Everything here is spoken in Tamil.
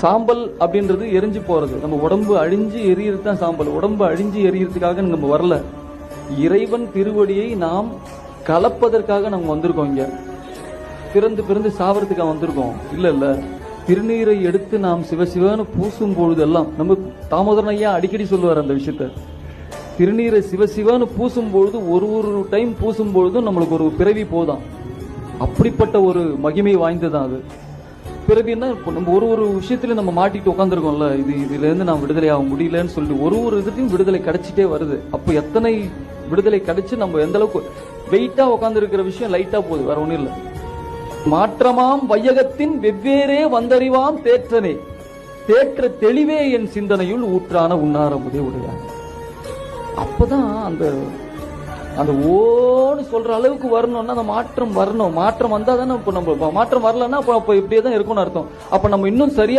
சாம்பல் அப்படின்றது எரிஞ்சு போறது, நம்ம உடம்பு அழிஞ்சு எரியறது தான் சாம்பல். உடம்பு அழிஞ்சு எரியறதுக்காக நம்ம வரல, இறைவன் திருவடியை நாம் கலப்பதற்காக நம்ம வந்திருக்கோம். இங்க பிறந்து பிறந்து சாவறதுக்காக வந்திருக்கோம். இல்ல திருநீரை எடுத்து நாம் சிவசிவன்னு பூசும் பொழுதெல்லாம், நம்ம தாமோதரன் ஐயா அடிக்கடி சொல்லுவார் அந்த விஷயத்த. திருநீரை சிவசிவன்னு பூசும் பொழுது ஒரு டைம் பூசும் பொழுதும் நம்மளுக்கு ஒரு பிறவி போதான். அப்படிப்பட்ட ஒரு மகிமை வாய்ந்ததான் அது. பிறவின்னா நம்ம ஒரு விஷயத்திலும் நம்ம மாட்டிட்டு உட்காந்துருக்கோம்ல, இதுல இருந்து நான் விடுதலை ஆக முடியலன்னு சொல்லிட்டு ஒரு இதுலையும் விடுதலை கிடைச்சிட்டே வருது. அப்போ எத்தனை விடுதலை கிடைச்சு நம்ம எந்த அளவுக்கு வெயிட்டா உட்கார்ந்து இருக்கிற விஷயம் லைட்டா போகுது, வேற ஒண்ணும் இல்லை. மாற்றமாம் வையகத்தின் வெவ்வேறே வந்தறிவாம் தேற்றனே, தேற்ற தெளிவே என் சிந்தனையுள் ஊற்றான உண்ணாரமுதே உடையான். அப்பதான் அந்த அந்த ஓன்னு சொல்ற அளவுக்கு வரணும்னா அந்த மாற்றம் வரணும். மாற்றம் வந்தா தானே, இப்ப நம்ம மாற்றம் வரலன்னா அப்ப இப்படியே தான் இருக்கும்னு அர்த்தம். அப்ப நம்ம இன்னும் சரியா